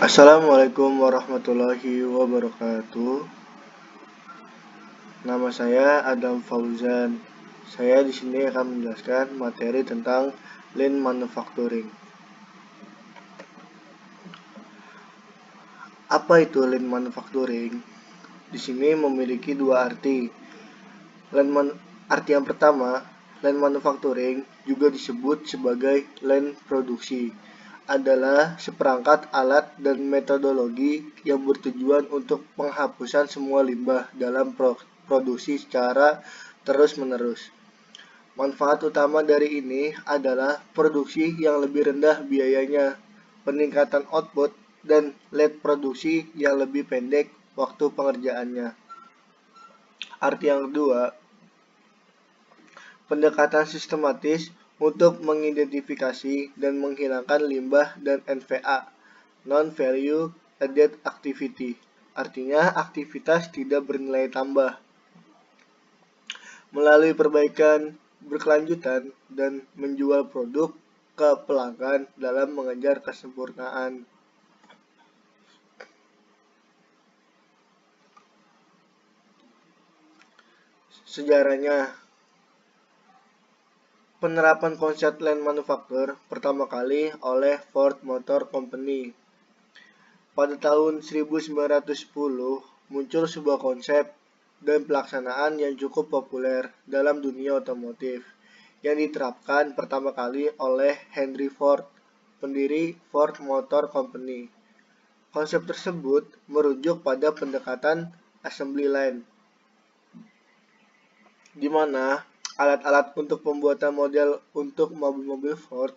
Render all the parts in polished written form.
Assalamualaikum warahmatullahi wabarakatuh. Nama saya Adam Fauzan. Saya di sini akan menjelaskan materi tentang Lean Manufacturing. Apa itu Lean Manufacturing? Di sini memiliki dua arti. Arti yang pertama, Lean Manufacturing juga disebut sebagai Lean Produksi, adalah seperangkat alat dan metodologi yang bertujuan untuk penghapusan semua limbah dalam produksi secara terus-menerus. Manfaat utama dari ini adalah produksi yang lebih rendah biayanya, peningkatan output, dan lead produksi yang lebih pendek waktu pengerjaannya. Arti yang kedua, pendekatan sistematis untuk mengidentifikasi dan menghilangkan limbah dan NVA, non-value added activity, artinya aktivitas tidak bernilai tambah, melalui perbaikan berkelanjutan dan menjual produk ke pelanggan dalam mengejar kesempurnaan. Sejarahnya, penerapan konsep Lean Manufacture pertama kali oleh Ford Motor Company. Pada tahun 1910 muncul sebuah konsep dan pelaksanaan yang cukup populer dalam dunia otomotif yang diterapkan pertama kali oleh Henry Ford, pendiri Ford Motor Company. Konsep tersebut merujuk pada pendekatan assembly line, di mana alat-alat untuk pembuatan model untuk mobil-mobil Ford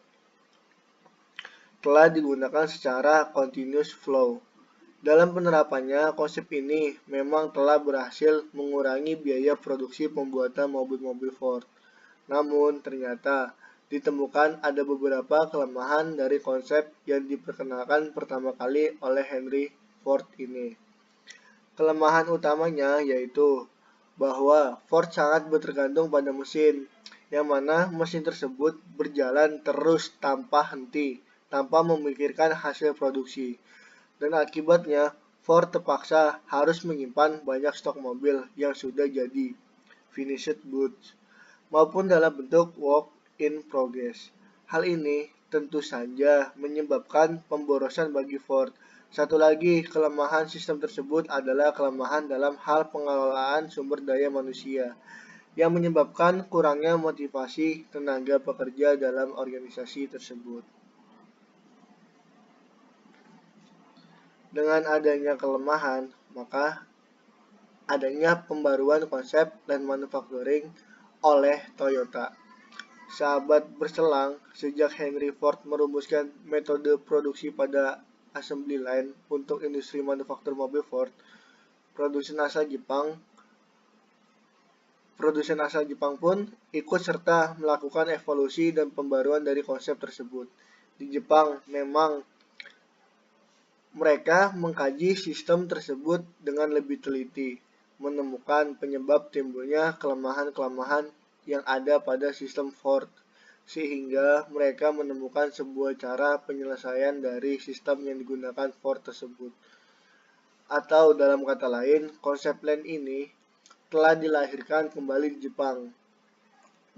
telah digunakan secara continuous flow. Dalam penerapannya, konsep ini memang telah berhasil mengurangi biaya produksi pembuatan mobil-mobil Ford. Namun, ternyata ditemukan ada beberapa kelemahan dari konsep yang diperkenalkan pertama kali oleh Henry Ford ini. Kelemahan utamanya yaitu bahwa Ford sangat bergantung pada mesin, yang mana mesin tersebut berjalan terus tanpa henti, tanpa memikirkan hasil produksi. Dan akibatnya, Ford terpaksa harus menyimpan banyak stok mobil yang sudah jadi, finished goods, maupun dalam bentuk work in progress. Hal ini tentu saja menyebabkan pemborosan bagi Ford. Satu lagi kelemahan sistem tersebut adalah kelemahan dalam hal pengelolaan sumber daya manusia, yang menyebabkan kurangnya motivasi tenaga pekerja dalam organisasi tersebut. Dengan adanya kelemahan, maka adanya pembaruan konsep Lean Manufacturing oleh Toyota. Sahabat berselang sejak Henry Ford merumuskan metode produksi pada assembly line untuk industri manufaktur mobil Ford, produsen asal Jepang pun ikut serta melakukan evolusi dan pembaruan dari konsep tersebut. Di Jepang memang mereka mengkaji sistem tersebut dengan lebih teliti, menemukan penyebab timbulnya kelemahan-kelemahan yang ada pada sistem Ford, sehingga mereka menemukan sebuah cara penyelesaian dari sistem yang digunakan Ford tersebut. Atau dalam kata lain, konsep Lean ini telah dilahirkan kembali di Jepang.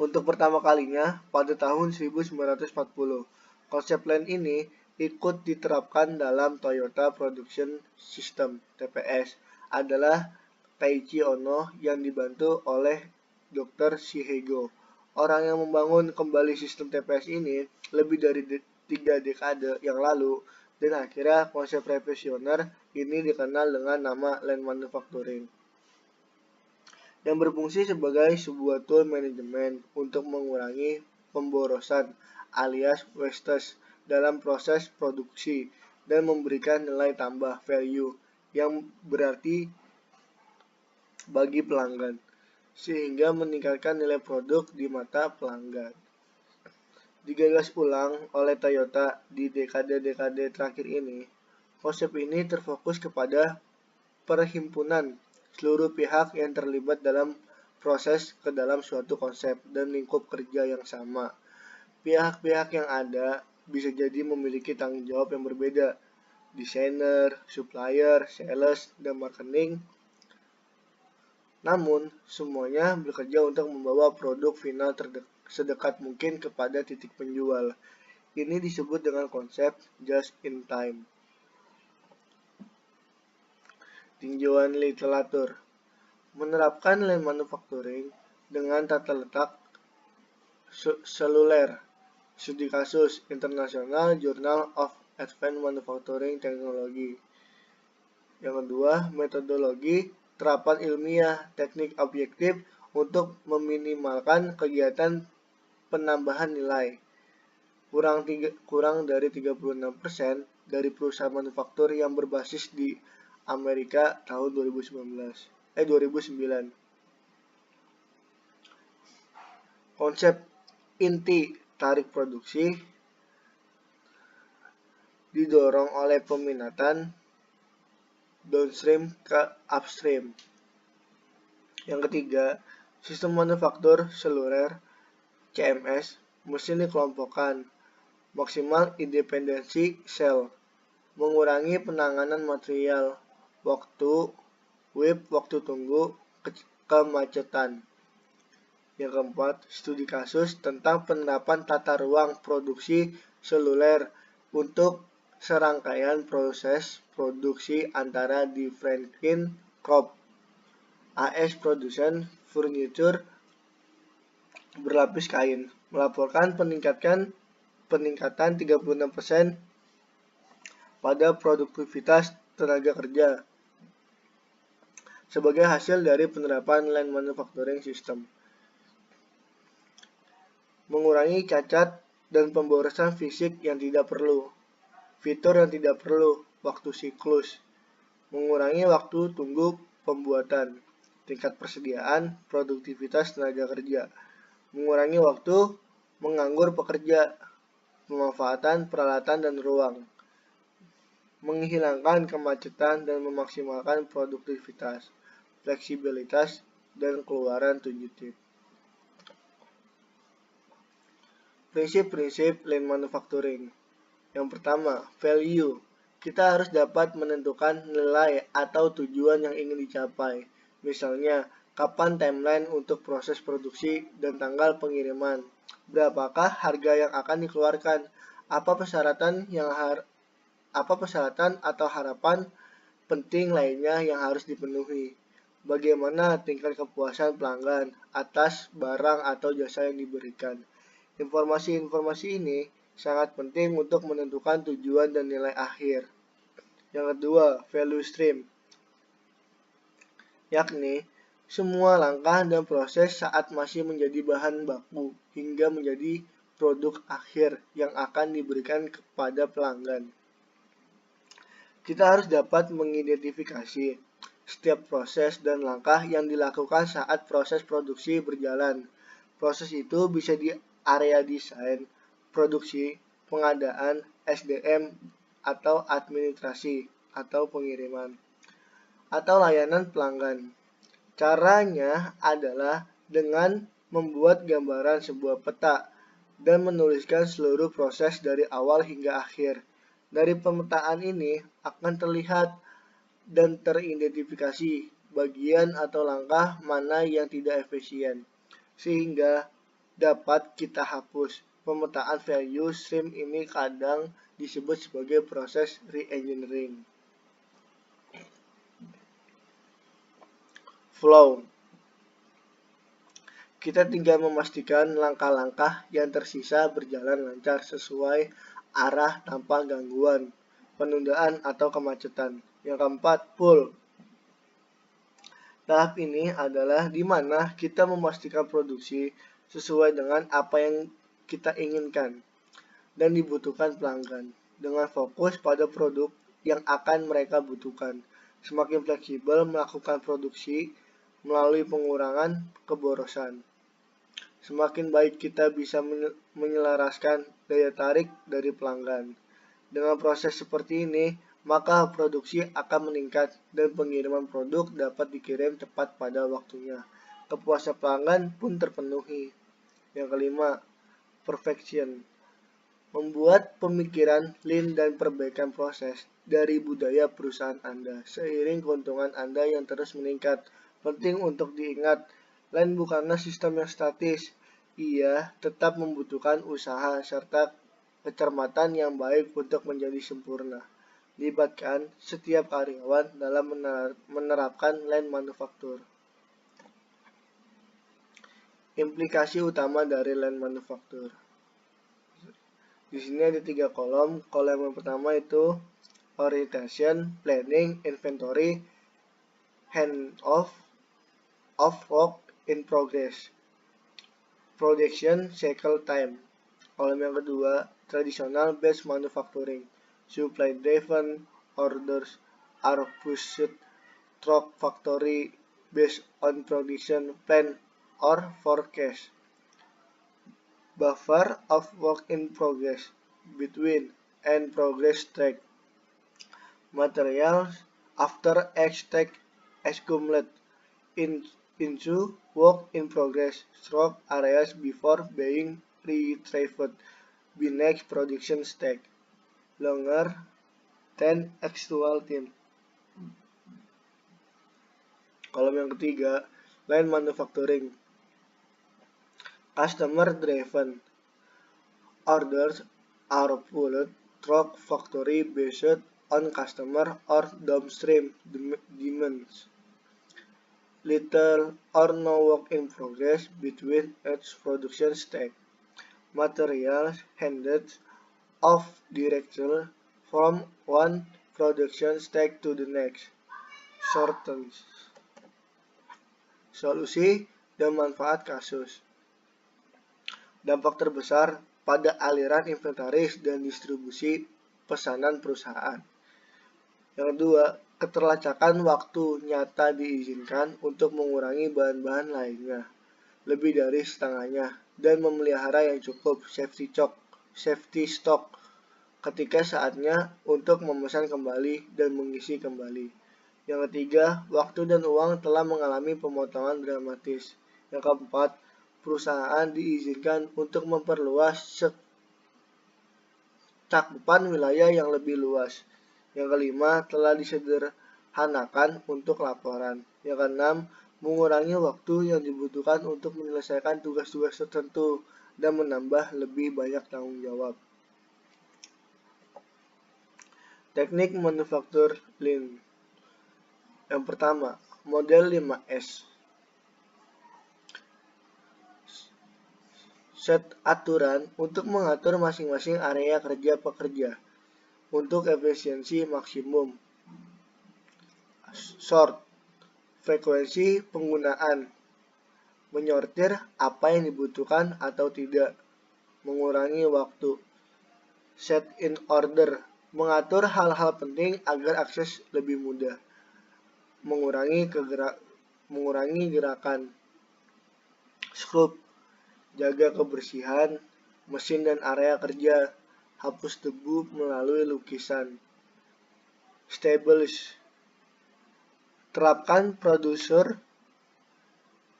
Untuk pertama kalinya pada tahun 1940, konsep Lean ini ikut diterapkan dalam Toyota Production System (TPS) adalah Taiichi Ohno yang dibantu oleh Dr. Shigeo. Orang yang membangun kembali sistem TPS ini lebih dari 3 dekade yang lalu, dan akhirnya konsep revolusioner ini dikenal dengan nama Lean Manufacturing, yang berfungsi sebagai sebuah tool manajemen untuk mengurangi pemborosan alias wastage dalam proses produksi dan memberikan nilai tambah value yang berarti bagi pelanggan, sehingga meningkatkan nilai produk di mata pelanggan. Digagas ulang oleh Toyota di dekade-dekade terakhir ini, konsep ini terfokus kepada perhimpunan seluruh pihak yang terlibat dalam proses ke dalam suatu konsep dan lingkup kerja yang sama. Pihak-pihak yang ada bisa jadi memiliki tanggung jawab yang berbeda, desainer, supplier, sales, dan marketing. Namun, semuanya bekerja untuk membawa produk final sedekat mungkin kepada titik penjual. Ini disebut dengan konsep just in time. Tinjauan literatur menerapkan lean manufacturing dengan tata letak seluler. Studi kasus International Journal of Advanced Manufacturing Technology. Yang kedua, metodologi terapan ilmiah teknik objektif untuk meminimalkan kegiatan penambahan nilai. Kurang dari 36% dari perusahaan manufaktur yang berbasis di Amerika tahun 2009. Konsep inti tarik produksi didorong oleh peminatan downstream ke upstream. Yang ketiga, sistem manufaktur seluler CMS mesti dikelompokkan. Maksimal independensi sel, mengurangi penanganan material, waktu tunggu, kemacetan. Yang keempat, studi kasus tentang penerapan tata ruang produksi seluler untuk serangkaian proses produksi antara di Franklin Crop AS Production Furniture berlapis kain, melaporkan peningkatan 36% pada produktivitas tenaga kerja sebagai hasil dari penerapan lean manufacturing system. Mengurangi cacat dan pemborosan fisik yang tidak perlu, fitur yang tidak perlu, waktu siklus, mengurangi waktu tunggu pembuatan, tingkat persediaan, produktivitas tenaga kerja, mengurangi waktu menganggur pekerja, pemanfaatan peralatan dan ruang, menghilangkan kemacetan dan memaksimalkan produktivitas, fleksibilitas, dan keluaran 7 tip. Prinsip-prinsip lean manufacturing. Yang pertama, value. Kita harus dapat menentukan nilai atau tujuan yang ingin dicapai. Misalnya, kapan timeline untuk proses produksi dan tanggal pengiriman. Berapakah harga yang akan dikeluarkan? Apa persyaratan atau harapan penting lainnya yang harus dipenuhi? Bagaimana tingkat kepuasan pelanggan atas barang atau jasa yang diberikan? Informasi-informasi ini sangat penting untuk menentukan tujuan dan nilai akhir. Yang kedua, value stream, yakni semua langkah dan proses saat masih menjadi bahan baku hingga menjadi produk akhir yang akan diberikan kepada pelanggan. Kita harus dapat mengidentifikasi setiap proses dan langkah yang dilakukan saat proses produksi berjalan. Proses itu bisa di area desain, produksi, pengadaan, SDM, atau administrasi, atau pengiriman, atau layanan pelanggan. Caranya adalah dengan membuat gambaran sebuah peta dan menuliskan seluruh proses dari awal hingga akhir. Dari pemetaan ini akan terlihat dan teridentifikasi bagian atau langkah mana yang tidak efisien, sehingga dapat kita hapus. Pemetaan value stream ini kadang disebut sebagai proses re-engineering. Flow. Kita tinggal memastikan langkah-langkah yang tersisa berjalan lancar sesuai arah tanpa gangguan, penundaan atau kemacetan. Yang keempat, pull. Tahap ini adalah di mana kita memastikan produksi sesuai dengan apa yang kita inginkan dan dibutuhkan pelanggan, dengan fokus pada produk yang akan mereka butuhkan. Semakin fleksibel melakukan produksi melalui pengurangan keborosan, semakin baik kita bisa menyelaraskan daya tarik dari pelanggan. Dengan proses seperti ini, maka produksi akan meningkat dan pengiriman produk dapat dikirim tepat pada waktunya. Kepuasan pelanggan pun terpenuhi. Yang kelima, perfection. Membuat pemikiran lean dan perbaikan proses dari budaya perusahaan Anda seiring keuntungan Anda yang terus meningkat. Penting untuk diingat, lean bukanlah sistem yang statis. Ia tetap membutuhkan usaha serta kecermatan yang baik untuk menjadi sempurna. Libatkan setiap karyawan dalam menerapkan lean manufaktur. Implikasi utama dari lean manufaktur. Di sini ada 3 kolom. Kolom yang pertama itu orientation, planning, inventory, handoff of work in progress, production cycle time. Kolom yang kedua, traditional based manufacturing, supply driven orders are pushed through factory based on production plan or forecast. Buffer of work in progress between and progress track. Materials after X track accumulate into work in progress stroke areas before being retrieved by next production stack. Longer than actual time. Kolom yang ketiga, lean manufacturing. Customer driven orders are pulled through factory based on customer or downstream demands. Little or no work in progress between each production step. Materials handed off directly from one production step to the next. Shortens. Solusi dan manfaat kasus. Dampak terbesar pada aliran inventaris dan distribusi pesanan perusahaan. Yang kedua, keterlacakan waktu nyata diizinkan untuk mengurangi bahan-bahan lainnya, lebih dari setengahnya, dan memelihara yang cukup safety stock ketika saatnya untuk memesan kembali dan mengisi kembali. Yang ketiga, waktu dan uang telah mengalami pemotongan dramatis. Yang keempat, perusahaan diizinkan untuk memperluas cakupan wilayah yang lebih luas. Yang kelima, telah disederhanakan untuk laporan. Yang keenam, mengurangi waktu yang dibutuhkan untuk menyelesaikan tugas-tugas tertentu dan menambah lebih banyak tanggung jawab. Teknik manufaktur lean. Yang pertama, model 5S. Set aturan untuk mengatur masing-masing area kerja pekerja untuk efisiensi maksimum. Sort, frekuensi penggunaan, menyortir apa yang dibutuhkan atau tidak, mengurangi waktu. Set in order, mengatur hal-hal penting agar akses lebih mudah, mengurangi gerakan. Scrub, jaga kebersihan mesin dan area kerja, hapus debu melalui lukisan. Establish, terapkan prosedur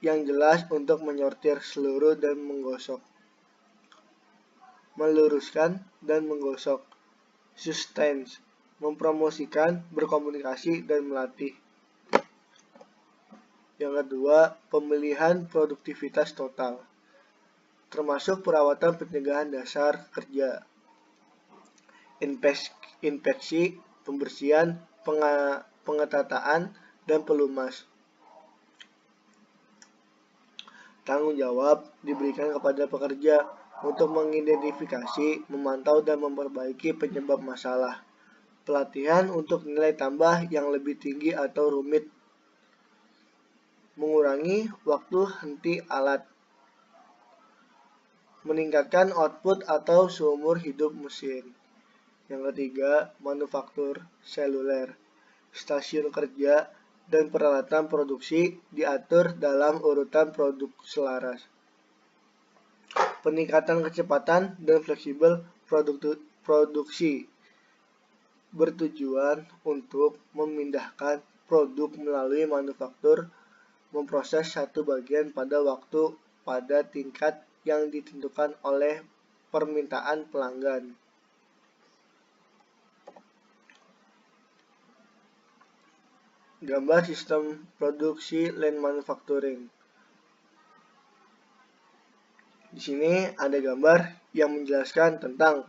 yang jelas untuk menyortir seluruh dan menggosok. Meluruskan dan menggosok. Sustain, mempromosikan, berkomunikasi, dan melatih. Yang kedua, pemilihan produktivitas total, termasuk perawatan pencegahan dasar kerja, inspeksi, pembersihan, pengetataan, dan pelumas. Tanggung jawab diberikan kepada pekerja untuk mengidentifikasi, memantau, dan memperbaiki penyebab masalah. Pelatihan untuk nilai tambah yang lebih tinggi atau rumit. Mengurangi waktu henti alat. Meningkatkan output atau seumur hidup mesin. Yang ketiga, manufaktur seluler. Stasiun kerja dan peralatan produksi diatur dalam urutan produk selaras. Peningkatan kecepatan dan fleksibel produksi bertujuan untuk memindahkan produk melalui manufaktur, memproses satu bagian pada waktu pada tingkat yang ditentukan oleh permintaan pelanggan. Gambar sistem produksi Lean Manufacturing. Di sini ada gambar yang menjelaskan tentang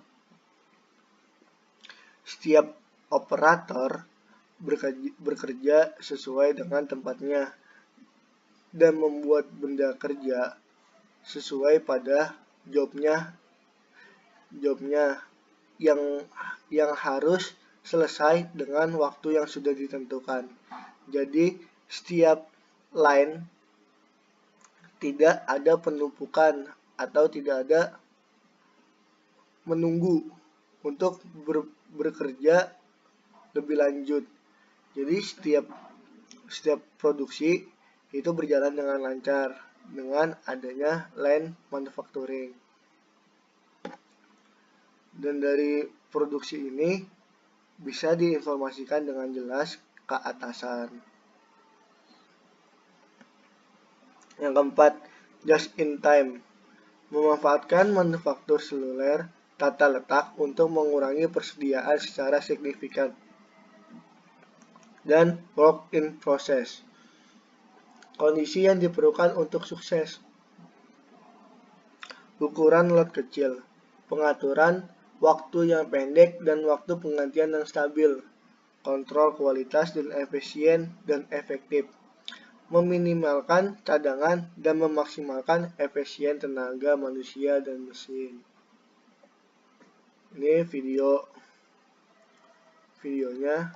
setiap operator bekerja sesuai dengan tempatnya dan membuat benda kerja sesuai pada jobnya yang harus selesai dengan waktu yang sudah ditentukan. Jadi setiap line tidak ada penumpukan atau tidak ada menunggu untuk bekerja lebih lanjut. Jadi setiap produksi itu berjalan dengan lancar dengan adanya line manufacturing. Dan dari produksi ini bisa diinformasikan dengan jelas ke atasan. Yang keempat, just in time. Memanfaatkan manufaktur seluler tata letak untuk mengurangi persediaan secara signifikan. Dan work in process. Kondisi yang diperlukan untuk sukses. Ukuran lot kecil. Pengaturan waktu yang pendek dan waktu penggantian yang stabil. Kontrol kualitas dan efisien dan efektif. Meminimalkan cadangan dan memaksimalkan efisien tenaga manusia dan mesin. Ini videonya.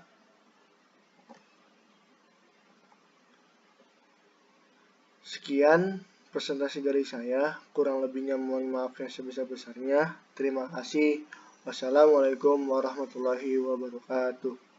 Sekian presentasi dari saya, kurang lebihnya mohon maaf yang sebesar-besarnya. Terima kasih. Wassalamualaikum warahmatullahi wabarakatuh.